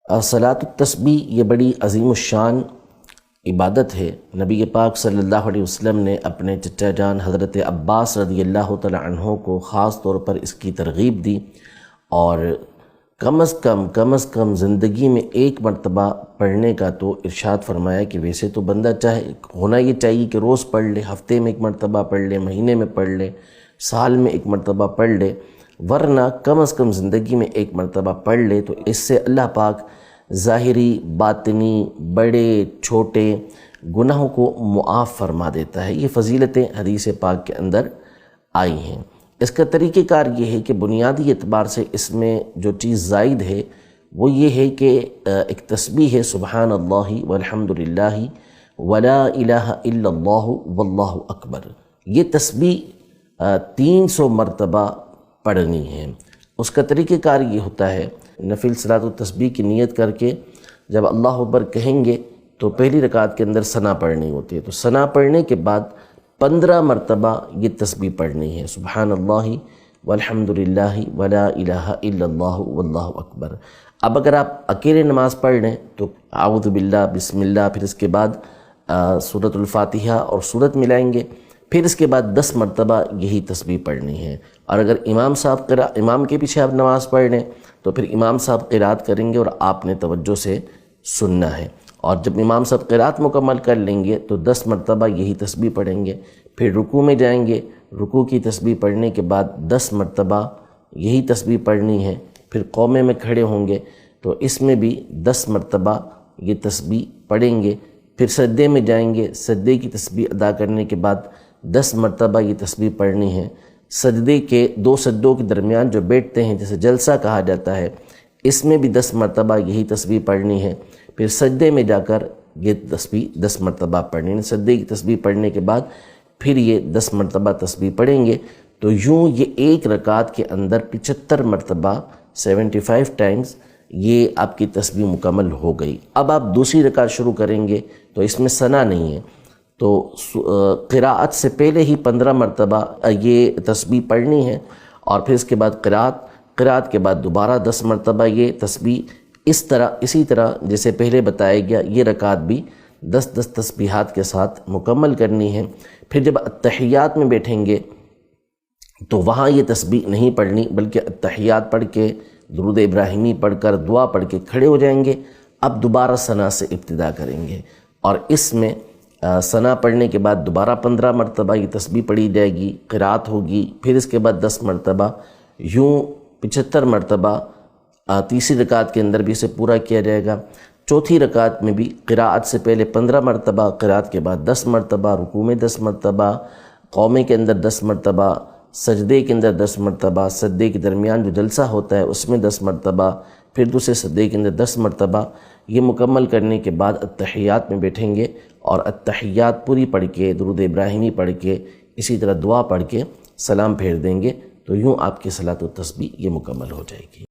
صلاۃ التسبیح یہ بڑی عظیم الشان عبادت ہے۔ نبی پاک صلی اللہ علیہ وسلم نے اپنے چچا جان حضرت عباس رضی اللہ تعالی عنہ کو خاص طور پر اس کی ترغیب دی، اور کم از کم زندگی میں ایک مرتبہ پڑھنے کا تو ارشاد فرمایا کہ ویسے تو بندہ چاہے ہونا یہ چاہیے کہ روز پڑھ لے، ہفتے میں ایک مرتبہ پڑھ لے، مہینے میں پڑھ لے، سال میں ایک مرتبہ پڑھ لے، ورنہ کم از کم زندگی میں ایک مرتبہ پڑھ لے تو اس سے اللہ پاک ظاہری باطنی بڑے چھوٹے گناہوں کو معاف فرما دیتا ہے۔ یہ فضیلتیں حدیث پاک کے اندر آئی ہیں۔ اس کا طریقہ کار یہ ہے کہ بنیادی اعتبار سے اس میں جو چیز زائد ہے وہ یہ ہے کہ ایک تسبیح ہے سبحان اللہ والحمد للہ ولا الہ الا اللہ واللہ اکبر۔ یہ تسبیح 300 مرتبہ پڑھنی ہے۔ اس کا طریقہ کار یہ ہوتا ہے، نفل صلاۃ التسبیح کی نیت کر کے جب اللہ اکبر کہیں گے تو پہلی رکعت کے اندر ثنا پڑھنی ہوتی ہے، تو ثنا پڑھنے کے بعد 15 مرتبہ یہ تسبیح پڑھنی ہے، سبحان اللہ والحمد للہ ولا الہ الا اللہ واللہ اکبر۔ اب اگر آپ اکیلے نماز پڑھ لیں تو اعوذ باللہ بسم اللہ، پھر اس کے بعد سورۃ الفاتحہ اور سورت ملائیں گے، پھر اس کے بعد 10 مرتبہ یہی تسبیح پڑھنی ہے۔ اور اگر امام کے پیچھے آپ نماز پڑھ لیں تو پھر امام صاحب قرات کریں گے اور آپ نے توجہ سے سننا ہے، اور جب امام صاحب قرات مکمل کر لیں گے تو 10 مرتبہ یہی تسبیح پڑھیں گے، پھر رکوع میں جائیں گے، رکوع کی تسبیح پڑھنے کے بعد 10 مرتبہ یہی تسبیح پڑھنی ہے، پھر قومے میں کھڑے ہوں گے تو اس میں بھی 10 مرتبہ یہ تسبیح پڑھیں گے، پھر سجدے میں جائیں گے، سجدے کی تسبیح ادا کرنے کے بعد 10 مرتبہ یہ تسبیح پڑھنی ہے۔ سجدے کے 2 سجدوں کے درمیان جو بیٹھتے ہیں جسے جلسہ کہا جاتا ہے، اس میں بھی 10 مرتبہ یہی تسبیح پڑھنی ہے، پھر سجدے میں جا کر یہ تسبیح 10 مرتبہ پڑھنی ہے۔ سجدے کی تسبیح پڑھنے کے بعد پھر یہ 10 مرتبہ تسبیح پڑھیں گے، تو یوں یہ ایک رکعت کے اندر 75 مرتبہ 75 ٹائمز یہ آپ کی تسبیح مکمل ہو گئی۔ اب آپ دوسری رکعت شروع کریں گے تو اس میں ثنا نہیں ہے، تو قراءت سے پہلے ہی 15 مرتبہ یہ تسبیح پڑھنی ہے، اور پھر اس کے بعد قراءت کے بعد دوبارہ 10 مرتبہ یہ تسبیح اسی طرح جیسے پہلے بتایا گیا یہ رکعت بھی 10 تسبیحات کے ساتھ مکمل کرنی ہے۔ پھر جب اتحیات میں بیٹھیں گے تو وہاں یہ تسبیح نہیں پڑھنی، بلکہ اتحیات پڑھ کے درود ابراہیمی پڑھ کر دعا پڑھ کے کھڑے ہو جائیں گے، اب دوبارہ ثنا سے ابتدا کریں گے، اور اس میں ثنا پڑھنے کے بعد دوبارہ 15 مرتبہ یہ تسبیح پڑھی جائے گی، قرات ہوگی، پھر اس کے بعد 10 مرتبہ، یوں 75 مرتبہ تیسری رکعت کے اندر بھی اسے پورا کیا جائے گا۔ چوتھی رکعت میں بھی قراءت سے پہلے 15 مرتبہ، قراءت کے بعد 10 مرتبہ، رکوع میں 10 مرتبہ، قومے کے اندر 10 مرتبہ، سجدے کے اندر 10 مرتبہ، سجدے کے درمیان جو جلسہ ہوتا ہے اس میں 10 مرتبہ، پھر دوسرے سجدے کے اندر 10 مرتبہ۔ یہ مکمل کرنے کے بعد اتحیات میں بیٹھیں گے، اور اتحیات پوری پڑھ کے درود ابراہیمی پڑھ کے اسی طرح دعا پڑھ کے سلام پھیر دیں گے، تو یوں آپ کی صلاۃ التسبیح یہ مکمل ہو جائے گی۔